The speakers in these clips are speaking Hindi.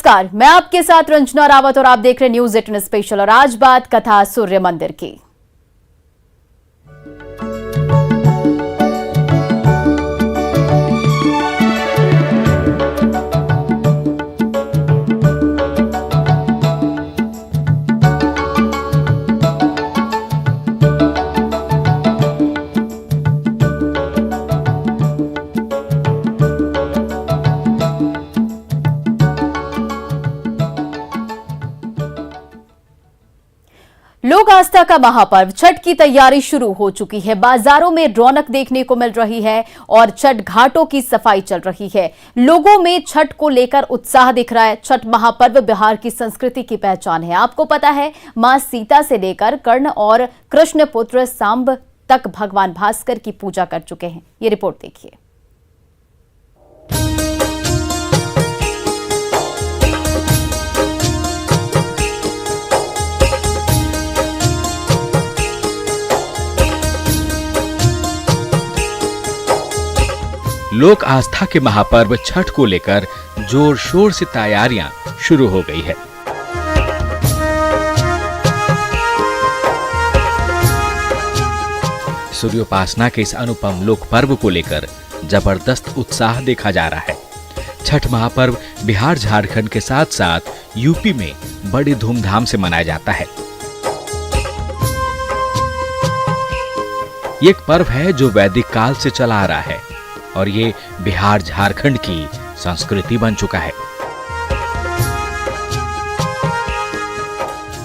नमस्कार, मैं आपके साथ रंजना रावत और आप देख रहे न्यूज 18 स्पेशल। और आज बात कथा सूर्य मंदिर की। लोक आस्था का महापर्व छठ की तैयारी शुरू हो चुकी है। बाजारों में रौनक देखने को मिल रही है और छठ घाटों की सफाई चल रही है। लोगों में छठ को लेकर उत्साह दिख रहा है। छठ महापर्व बिहार की संस्कृति की पहचान है। आपको पता है, मां सीता से लेकर कर्ण और कृष्ण पुत्र सांब तक भगवान भास्कर की पूजा कर चुके हैं। ये रिपोर्ट देखिए। लोक आस्था के महापर्व छठ को लेकर जोर शोर से तैयारियां शुरू हो गई है। सूर्योपासना के इस अनुपम लोक पर्व को लेकर जबरदस्त उत्साह देखा जा रहा है। छठ महापर्व बिहार झारखंड के साथ साथ यूपी में बड़ी धूमधाम से मनाया जाता है। ये एक पर्व है जो वैदिक काल से चला आ रहा है और ये बिहार झारखंड की संस्कृति बन चुका है।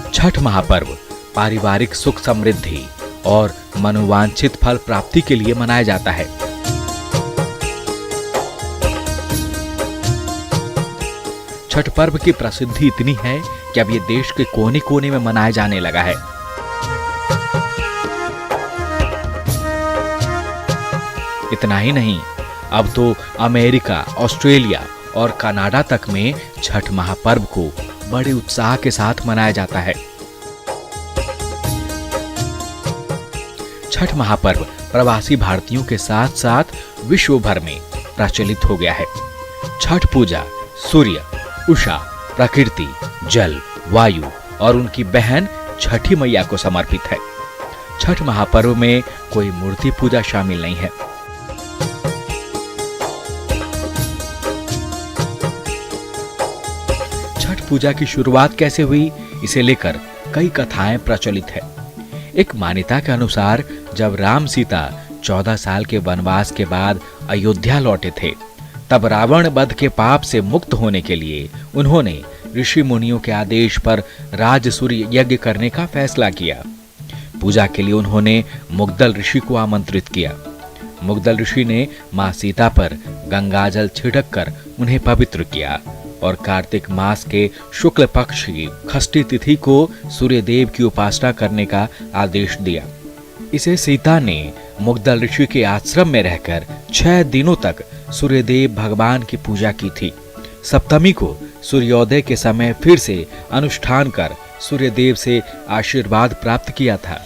छठ महापर्व पारिवारिक सुख समृद्धि और मनोवांछित फल प्राप्ति के लिए मनाया जाता है। छठ पर्व की प्रसिद्धि इतनी है कि अब ये देश के कोने कोने में मनाया जाने लगा है। इतना ही नहीं, अब तो अमेरिका, ऑस्ट्रेलिया और कनाडा तक में छठ महापर्व को बड़े उत्साह के साथ मनाया जाता है। छठ महापर्व प्रवासी भारतीयों के साथ साथ विश्व भर में प्रचलित हो गया है। छठ पूजा सूर्य, उषा, प्रकृति, जल, वायु और उनकी बहन छठी मैया को समर्पित है। छठ महापर्व में कोई मूर्ति पूजा शामिल नहीं है। पूजा की शुरुआत कैसे हुई, इसे लेकर कई कथाएं प्रचलित है। एक मान्यता के अनुसार जब राम सीता 14 साल के वनवास के बाद अयोध्या लौटे थे, तब रावण वध के पाप से मुक्त होने के लिए उन्होंने ऋषि मुनियों के आदेश पर राजसूय यज्ञ करने का फैसला किया। पूजा के लिए उन्होंने मुग्दल ऋषि को आमंत्रित किया। मुग्दल ऋषि ने मां सीता पर गंगाजल छिड़क कर उन्हें पवित्र किया और कार्तिक मास के शुक्ल पक्ष की षष्ठी तिथि को सूर्यदेव की उपासना करने का आदेश दिया। इसे सीता ने मुग्दल ऋषि के आश्रम में रहकर 6 दिनों तक सूर्यदेव भगवान की पूजा की थी। सप्तमी को सूर्योदय के समय फिर से अनुष्ठान कर सूर्यदेव से आशीर्वाद प्राप्त किया था।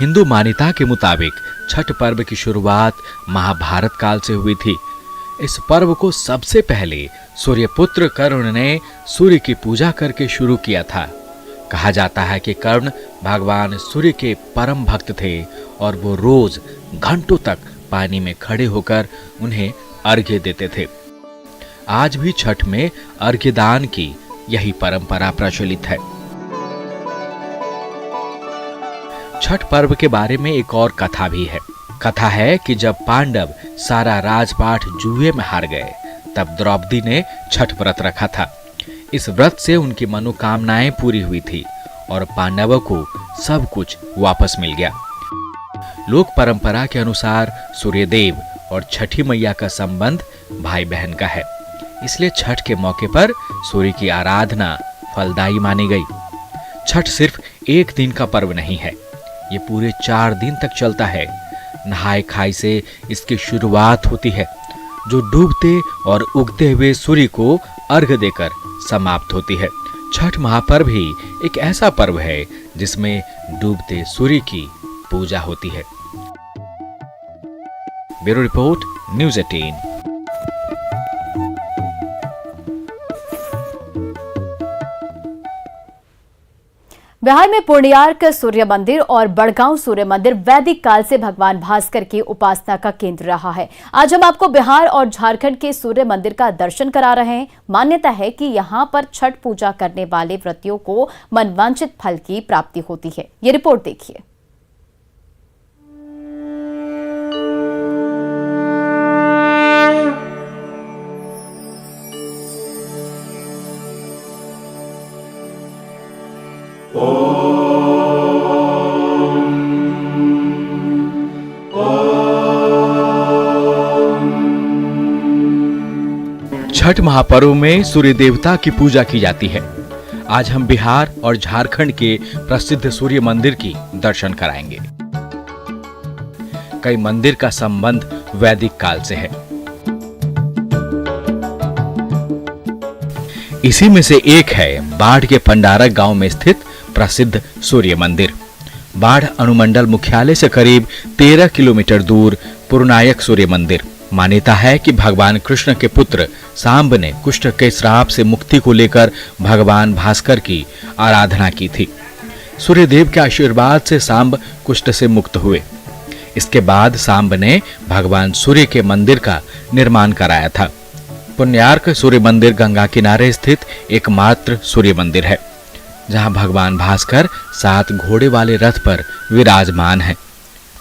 हिंदू मान्यता के मुताबिक छठ पर्व की शुरुआत महाभारत काल से हुई थी। इस पर्व को सबसे पहले सूर्यपुत्र कर्ण ने सूर्य की पूजा करके शुरू किया था। कहा जाता है कि कर्ण भगवान सूर्य के परम भक्त थे और वो रोज घंटों तक पानी में खड़े होकर उन्हें अर्घ्य देते थे। आज भी छठ में अर्घ्य दान की यही परंपरा प्रचलित है। छठ पर्व के बारे में एक और कथा भी है। कथा है कि जब पांडव सारा राजपाट जुए में हार गए, तब द्रौपदी ने छठ व्रत रखा था। इस व्रत से उनकी मनोकामनाएं पूरी हुई थी और पांडवों को सब कुछ वापस मिल गया। लोक परंपरा के अनुसार सूर्यदेव और छठी मैया का संबंध भाई बहन का है, इसलिए छठ के मौके पर सूर्य की आराधना फलदायी मानी गई। छठ सिर्फ एक दिन का पर्व नहीं है, ये पूरे 4 दिन तक चलता है। नहाय खाई से इसकी शुरुआत होती है, जो डूबते और उगते हुए सूर्य को अर्घ्य देकर समाप्त होती है। छठ महापर्व ही एक ऐसा पर्व है जिसमें डूबते सूर्य की पूजा होती है। Bureau report, news 18। बिहार में पूर्णियार्क सूर्य मंदिर और बड़गांव सूर्य मंदिर वैदिक काल से भगवान भास्कर की उपासना का केंद्र रहा है। आज हम आपको बिहार और झारखंड के सूर्य मंदिर का दर्शन करा रहे हैं। मान्यता है कि यहां पर छठ पूजा करने वाले व्रतियों को मनवांछित फल की प्राप्ति होती है। ये रिपोर्ट देखिए। छठ महापर्व में सूर्य देवता की पूजा की जाती है। आज हम बिहार और झारखंड के प्रसिद्ध सूर्य मंदिर की दर्शन कराएंगे। कई मंदिर का संबंध वैदिक काल से है। इसी में से एक है बाढ़ के पंडारक गांव में स्थित प्रसिद्ध सूर्य मंदिर। बाढ़ अनुमंडल मुख्यालय से करीब 13 किलोमीटर दूर पूर्णायक सूर्य मंदिर। मान्यता है कि भगवान कृष्ण के पुत्र सांब ने कुष्ठ के श्राप से मुक्ति को लेकर भगवान भास्कर की आराधना की थी। सूर्यदेव के आशीर्वाद से सांब कुष्ठ से मुक्त हुए। इसके बाद सांब ने भगवान सूर्य के मंदिर का निर्माण कराया था। पुण्यार्क सूर्य मंदिर गंगा किनारे स्थित एकमात्र सूर्य मंदिर है, जहां भगवान भास्कर 7 घोड़े वाले रथ पर विराजमान हैं।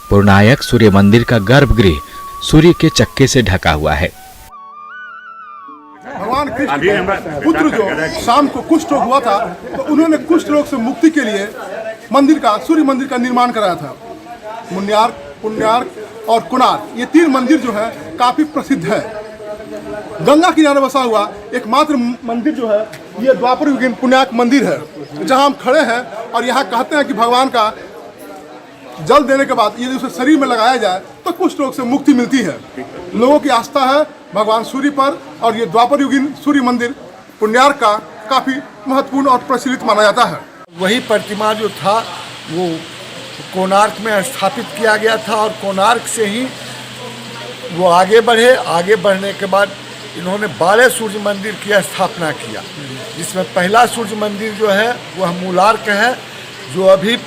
पूर्णायक सूर्य मंदिर का गर्भगृह सूर्य के चक्के से ढका हुआ है। भगवान कृष्ण के पुत्र जो शाम को कुष्ठ रोग हुआ था, तो उन्होंने कुष्ठ रोग से मुक्ति के लिए सूर्य मंदिर का निर्माण कराया था। पुण्यार्क और कोणार्क, ये 3 मंदिर जो है काफी प्रसिद्ध है। गंगा किनारे बसा हुआ एकमात्र मंदिर जो है ये द्वापर युगीन पुण्यार्क मंदिर है, जहां हम खड़े हैं। और यहाँ कहते हैं कि भगवान का जल देने के बाद यदि उसे शरीर में लगाया जाए तो कुष्ठ रोग से मुक्ति मिलती है। लोगों की आस्था है भगवान सूर्य पर, और ये द्वापर युगीन सूर्य मंदिर पुण्यार्क का काफी महत्वपूर्ण और प्रचलित माना जाता है। वही प्रतिमा जो था वो कोणार्क में स्थापित किया गया था, और कोणार्क से ही वो आगे बढ़े। आगे बढ़ने के बाद इन्होंने 12 सूर्य मंदिर की स्थापना किया, जिसमें पहला सूर्य मंदिर जो है वह मूलार्क है, जो अभी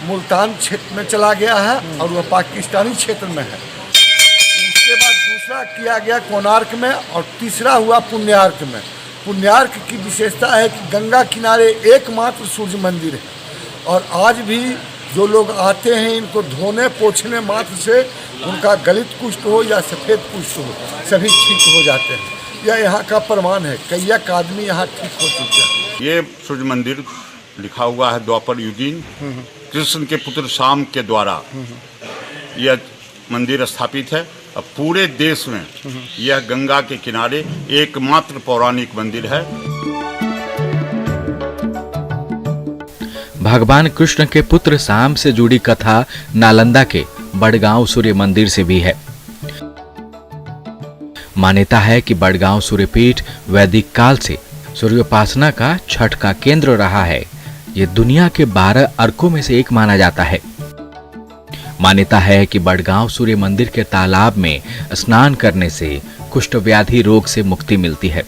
मुल्तान क्षेत्र में चला गया है और वह पाकिस्तानी क्षेत्र में है। उसके बाद दूसरा किया गया कोणार्क में, और तीसरा हुआ पुण्यार्क में। पुण्यार्क की विशेषता है कि गंगा किनारे एकमात्र सूर्य मंदिर है, और आज भी जो लोग आते हैं इनको धोने पोछने मात्र से उनका गलित कुष्ठ हो या सफ़ेद कुष्ठ हो, सभी ठीक हो जाते हैं। यह यहाँ का प्रमाण है। कई आदमी यहाँ ठीक हो चुके हैं। ये सूर्य मंदिर लिखा हुआ है द्वापर युगीन कृष्ण के पुत्र शाम के द्वारा यह मंदिर स्थापित है। अब पूरे देश में यह गंगा के किनारे एकमात्र पौराणिक मंदिर है। भगवान कृष्ण के पुत्र शाम से जुड़ी कथा नालंदा के बड़गांव सूर्य मंदिर से भी है। मान्यता है कि बड़गांव सूर्यपीठ वैदिक काल से सूर्योपासना का छठ का केंद्र रहा है। ये दुनिया के 12 अर्कों में से एक माना जाता है। मान्यता है कि बड़गांव सूर्य मंदिर के तालाब में स्नान करने से कुष्ठ व्याधि रोग से मुक्ति मिलती है।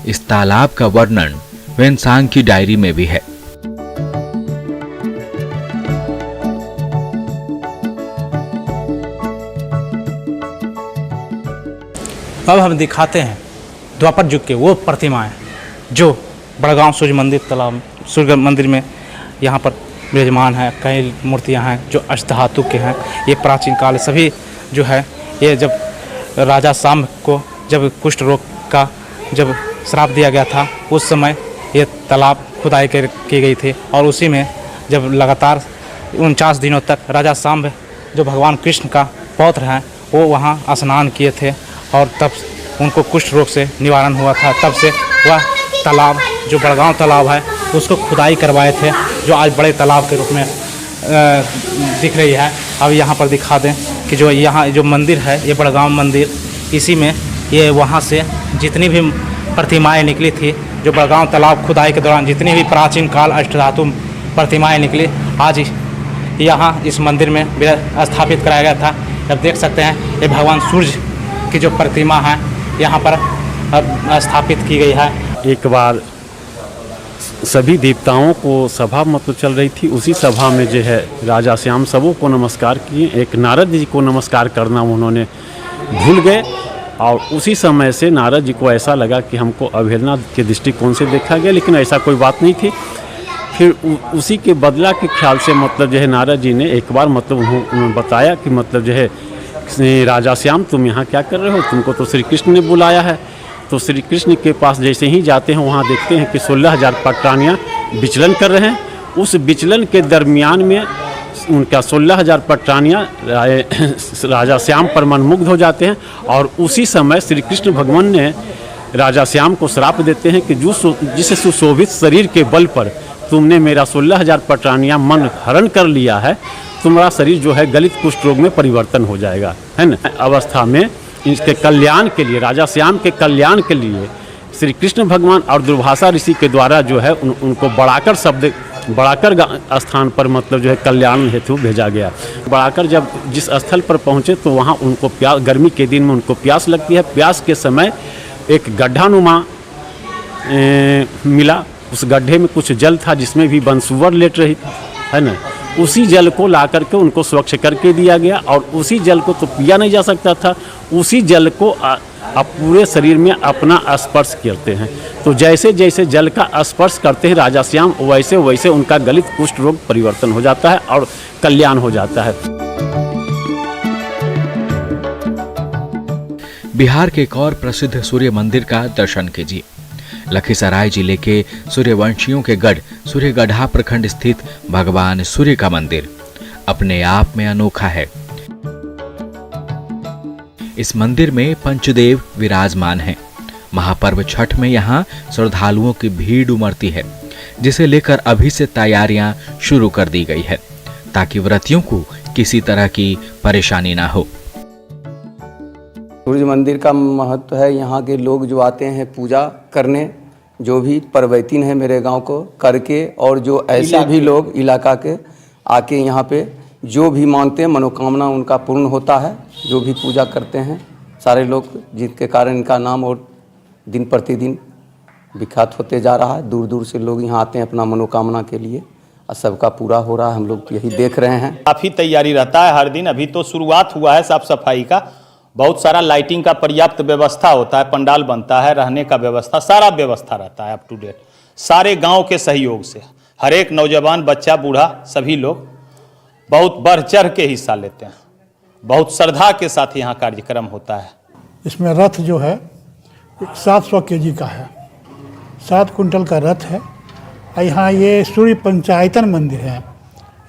इस तालाब का वर्णन वेनसांग की डायरी में भी है। अब हम दिखाते हैं द्वापर युग के वो प्रतिमाएं जो बड़गांव सूर्य मंदिर तालाब सूर्य मंदिर में यहाँ पर विराजमान है। कई मूर्तियाँ हैं जो अष्टधातु के हैं। ये प्राचीन काल सभी जो है, ये जब राजा सांब को जब कुष्ठ रोग का जब श्राप दिया गया था, उस समय ये तालाब खुदाई की गई थी, और उसी में जब लगातार 49 दिनों तक राजा सांब जो भगवान कृष्ण का पौत्र हैं वो वहाँ स्नान किए थे, और तब उनको कुष्ठ रोग से निवारण हुआ था। तब से वह तालाब जो बड़गांव तालाब है उसको खुदाई करवाए थे, जो आज बड़े तालाब के रूप में दिख रही है। अब यहाँ पर दिखा दें कि जो यहाँ जो मंदिर है ये बड़गांव मंदिर, इसी में ये वहाँ से जितनी भी प्रतिमाएं निकली थी, जो बड़गांव तालाब खुदाई के दौरान जितनी भी प्राचीन काल अष्टधातु प्रतिमाएं निकली, आज यहाँ इस मंदिर में स्थापित कराया गया था। अब देख सकते हैं ये भगवान सूर्य की जो प्रतिमा है यहाँ पर स्थापित की गई है। एक बार सभी देवताओं को सभा मतलब चल रही थी। उसी सभा में जो है राजा श्याम सबों को नमस्कार किए। एक नारद जी को नमस्कार करना उन्होंने भूल गए और उसी समय से नारद जी को ऐसा लगा कि हमको अवहेलना के दृष्टिकोण से देखा गया, लेकिन ऐसा कोई बात नहीं थी। फिर उसी के बदला के ख्याल से मतलब जो है नारद जी ने एक बार मतलब उन्होंने बताया कि मतलब जो है राजा श्याम तुम यहाँ क्या कर रहे हो, तुमको तो श्री कृष्ण ने बुलाया है। तो श्री कृष्ण के पास जैसे ही जाते हैं वहाँ देखते हैं कि 16,000 पटरानियाँ विचलन कर रहे हैं। उस विचलन के दरमियान में उनका 16,000 पटरानियाँ राजा श्याम पर मनमुग्ध हो जाते हैं और उसी समय श्री कृष्ण भगवान ने राजा श्याम को श्राप देते हैं कि जिस सुशोभित शरीर के बल पर तुमने मेरा 16,000 पटरानियाँ मन हरण कर लिया है, तुम्हारा शरीर जो है गलित कुष्ठ रोग में परिवर्तन हो जाएगा, है ना। अवस्था में इसके कल्याण के लिए, राजा श्याम के कल्याण के लिए श्री कृष्ण भगवान और दुर्वासा ऋषि के द्वारा जो है उनको बढ़ाकर स्थान पर मतलब जो है कल्याण हेतु भेजा गया। बढ़ाकर जब जिस स्थल पर पहुँचे तो वहाँ उनको प्यास, गर्मी के दिन में उनको प्यास लगती है। प्यास के समय एक गड्ढानुमा मिला। उस गड्ढे में कुछ जल था जिसमें भी बनसुअर लेट रही थी, है ना। उसी जल को ला करके उनको स्वच्छ करके दिया गया और उसी जल को तो पिया नहीं जा सकता था। उसी जल को आप पूरे शरीर में अपना स्पर्श करते हैं। तो जैसे जैसे जल का स्पर्श करते हैं राजा श्याम, वैसे वैसे उनका गलित कुष्ठ रोग परिवर्तन हो जाता है और कल्याण हो जाता है। बिहार के एक और प्रसिद्ध सूर्य मंदिर का दर्शन कीजिए। लखीसराय जिले के सूर्यवंशियों के गढ़ सूर्यगढ़ा प्रखंड स्थित भगवान सूर्य का मंदिर अपने आप में अनोखा है। इस मंदिर में पंचदेव विराजमान हैं। महापर्व छठ में यहाँ श्रद्धालुओं की भीड़ उमड़ती है, जिसे लेकर अभी से तैयारियां शुरू कर दी गई है ताकि व्रतियों को किसी तरह की परेशानी ना हो। सूर्य मंदिर का महत्व है, यहाँ के लोग जो आते हैं पूजा करने, जो भी परवैतीन है मेरे गांव को करके, और जो ऐसे भी लोग इलाका के आके यहाँ पे जो भी मानते हैं मनोकामना उनका पूर्ण होता है। जो भी पूजा करते हैं सारे लोग, जिसके कारण इनका नाम और दिन प्रतिदिन विख्यात होते जा रहा है। दूर दूर से लोग यहाँ आते हैं अपना मनोकामना के लिए और सबका पूरा हो रहा है। हम लोग यही देख रहे हैं। काफ़ी तैयारी रहता है हर दिन। अभी तो शुरुआत हुआ है साफ सफाई का। बहुत सारा लाइटिंग का पर्याप्त व्यवस्था होता है, पंडाल बनता है, रहने का व्यवस्था, सारा व्यवस्था रहता है अप टू डेट। सारे गांव के सहयोग से हर एक नौजवान, बच्चा, बूढ़ा सभी लोग बहुत बढ़ चढ़ के हिस्सा लेते हैं। बहुत श्रद्धा के साथ यहाँ कार्यक्रम होता है। इसमें रथ जो है 700 kg का है, 7 कुंटल का रथ है। यहाँ ये सूर्य पंचायतन मंदिर है।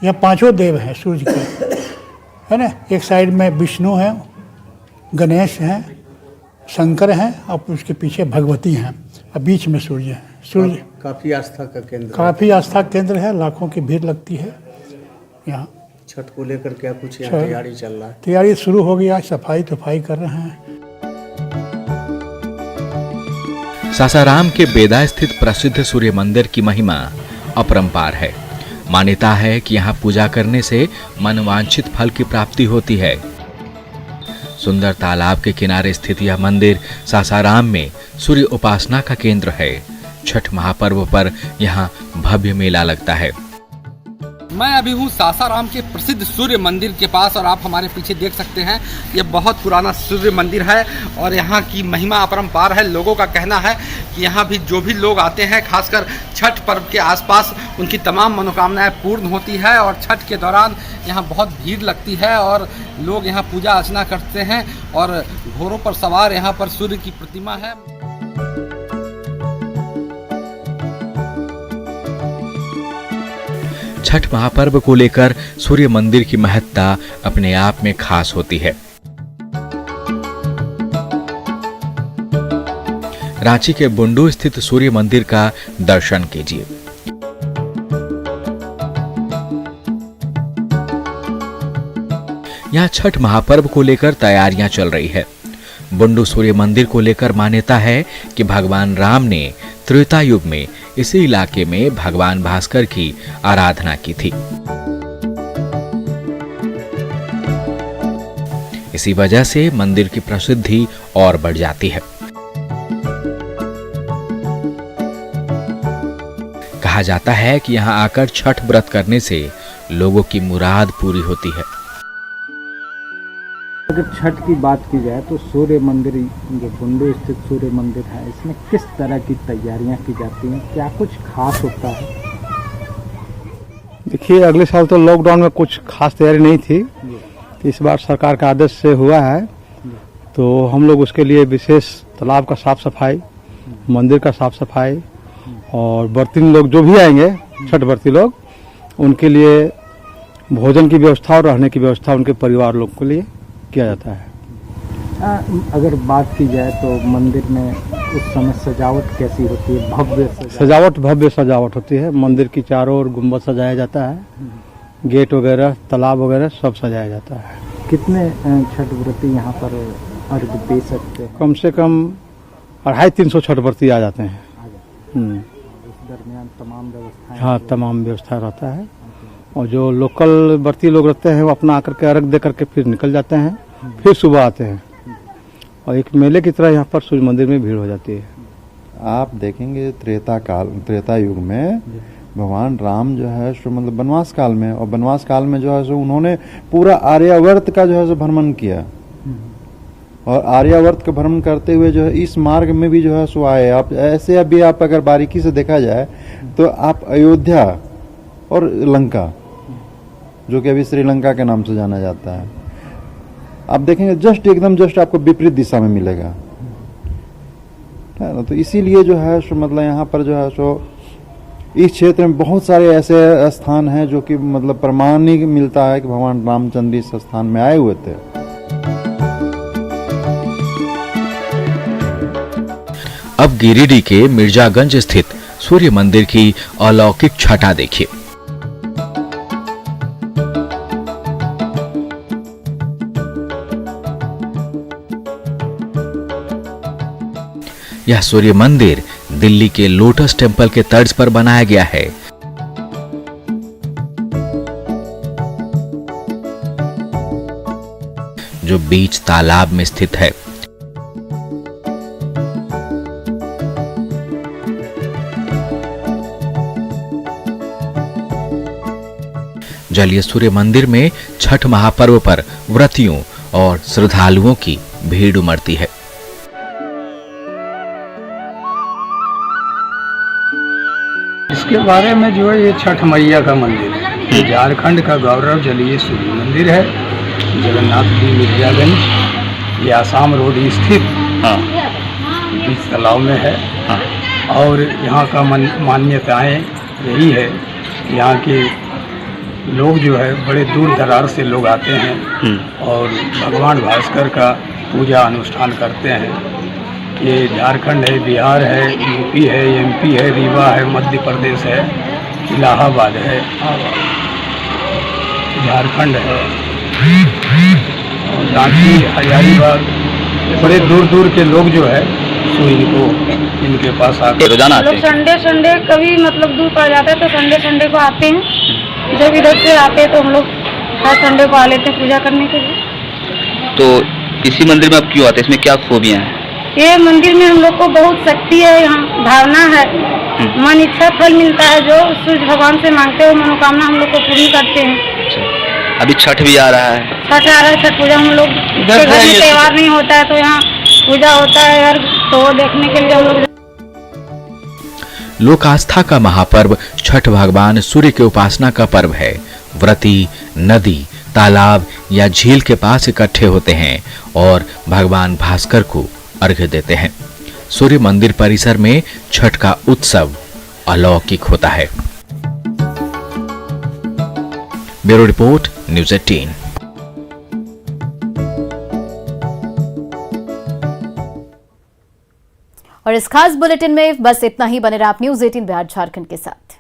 यहाँ 5 देव हैं सूर्य के, है ना। एक साइड में विष्णु है, गणेश हैं, शंकर हैं और उसके पीछे भगवती हैं और बीच में सूर्य है। सूर्य काफ़ी आस्था का केंद्र, काफ़ी आस्था केंद्र है। लाखों की भीड़ लगती है यहाँ। छठ को लेकर क्या कुछ यहाँ तैयारी चल रहा है? तैयारी शुरू हो गया, सफाई कर रहे हैं। सासाराम के बेदा स्थित प्रसिद्ध सूर्य मंदिर की महिमा अपरंपार है। मान्यता है कि यहाँ पूजा करने से मनवांछित फल की प्राप्ति होती है। सुंदर तालाब के किनारे स्थित यह मंदिर सासाराम में सूर्य उपासना का केंद्र है। छठ महापर्व पर यहाँ भव्य मेला लगता है। मैं अभी हूँ सासाराम के प्रसिद्ध सूर्य मंदिर के पास और आप हमारे पीछे देख सकते हैं ये बहुत पुराना सूर्य मंदिर है और यहाँ की महिमा अपरंपार है। लोगों का कहना है कि यहाँ भी जो भी लोग आते हैं, खासकर छठ पर्व के आसपास, उनकी तमाम मनोकामनाएं पूर्ण होती है और छठ के दौरान यहाँ बहुत भीड़ लगती है और लोग यहाँ पूजा अर्चना करते हैं और घोड़ों पर सवार यहाँ पर सूर्य की प्रतिमा है। छठ महापर्व को लेकर सूर्य मंदिर की महत्ता अपने आप में खास होती है। रांची के बुंडू स्थित सूर्य मंदिर का दर्शन कीजिए। यहाँ छठ महापर्व को लेकर तैयारियां चल रही है। बुंडू सूर्य मंदिर को लेकर मान्यता है कि भगवान राम ने त्रेता युग में इसी इलाके में भगवान भास्कर की आराधना की थी। इसी वजह से मंदिर की प्रसिद्धि और बढ़ जाती है। कहा जाता है कि यहाँ आकर छठ व्रत करने से लोगों की मुराद पूरी होती है। अगर छठ की बात की जाए तो सूर्य मंदिर, जो बुंडू स्थित सूर्य मंदिर है, इसमें किस तरह की तैयारियां की जाती हैं, क्या कुछ खास होता है? देखिए, अगले साल तो लॉकडाउन में कुछ खास तैयारी नहीं थी, इस बार सरकार का आदेश से हुआ है, तो हम लोग उसके लिए विशेष तालाब का साफ सफाई, मंदिर का साफ सफाई, और व्रती लोग जो भी आएंगे, छठ व्रती लोग, उनके लिए भोजन की व्यवस्था और रहने की व्यवस्था उनके परिवार लोग के लिए किया जाता है। अगर बात की जाए तो मंदिर में उस समय सजावट कैसी होती है? भव्य सजावट होती है। मंदिर की चारों ओर गुम्बद सजाया जाता है, गेट वगैरह, तालाब वगैरह सब सजाया जाता है। कितने छठ व्रती यहाँ पर अर्घ दे सकते हैं? कम से कम 250-300 छठ व्रती आ जाते हैं। उस दरमियान तमाम व्यवस्थाएं? हाँ, तमाम व्यवस्था रहता है, और जो लोकल व्रती लोग रहते हैं वो अपना आकर के अर्घ दे करके फिर निकल जाते हैं, फिर सुबह आते हैं, और एक मेले की तरह यहाँ पर सूर्य मंदिर में भीड़ हो जाती है। आप देखेंगे त्रेता युग में भगवान राम जो है सो मतलब वनवास काल में, और वनवास काल में जो है सो उन्होंने पूरा आर्यावर्त का जो है सो भ्रमण किया, और आर्यावर्त का भ्रमण करते हुए जो है इस मार्ग में भी जो है सो आए। आप ऐसे अभी आप अगर बारीकी से देखा जाए तो आप अयोध्या और लंका, जो कि अभी श्रीलंका के नाम से जाना जाता है, आप देखेंगे एकदम जस्ट आपको विपरीत दिशा में मिलेगा, है ना। तो इसीलिए जो है सो मतलब यहाँ पर जो है सो इस क्षेत्र में बहुत सारे ऐसे स्थान हैं जो कि मतलब प्रमाण ही मिलता है कि भगवान रामचंद्र इस स्थान में आए हुए थे। अब गिरिडीह के मिर्जागंज स्थित सूर्य मंदिर की अलौकिक छटा देखिए। यह सूर्य मंदिर दिल्ली के लोटस टेम्पल के तर्ज पर बनाया गया है। जो बीच तालाब में स्थित है। जलीय सूर्य मंदिर में छठ महापर्व पर व्रतियों और श्रद्धालुओं की भीड़ उमड़ती है। इसके बारे में जो है, ये छठ मैया का मंदिर है, ये झारखंड का गौरव जलीय सूर्य मंदिर है, जगन्नाथपुरी मिर्जागंज, ये आसाम रोड स्थित बीच तालाब में है। और यहाँ का मान्यताएं यही है, यहाँ के लोग जो है बड़े दूर दरार से लोग आते हैं और भगवान भास्कर का पूजा अनुष्ठान करते हैं। ये झारखंड है, बिहार है, यूपी है, एमपी है, रीवा है, मध्य प्रदेश है, इलाहाबाद है, झारखंड है, और रांची, हजारीबाग, बड़े दूर दूर के लोग जो है सो इनके पास आकर रोजाना आते हैं। संडे कभी मतलब दूर पड़ जाता है तो संडे को आते हैं। जब इधर से आते हैं तो हम लोग हर संडे को आ लेते हैं पूजा करने के लिए। तो इसी मंदिर में आप क्यों आते हैं? इसमें क्या खूबियाँ हैं? ये मंदिर में हम लोग को बहुत शक्ति है, यहाँ भावना है, मन इच्छा फल मिलता है, जो सूर्य भगवान से मांगते हो मनोकामना हम लोग को पूरी करते हैं। अच्छा, अभी छठ भी आ रहा है। छठ आ रहा है, छठ पूजा हम लोग घर में त्योहार नहीं होता है तो यहाँ पूजा होता है यार, तो देखने के लिए हम लोग। लोक आस्था का महापर्व छठ भगवान सूर्य के उपासना का पर्व है। व्रती नदी, तालाब या झील के पास इकट्ठे होते हैं और भगवान भास्कर को अर्घ्य देते हैं। सूर्य मंदिर परिसर में छठ का उत्सव अलौकिक होता है। Bureau report, news 18। और इस खास बुलेटिन में बस इतना ही। बने रहा आप न्यूज़ 18 बिहार झारखंड के साथ।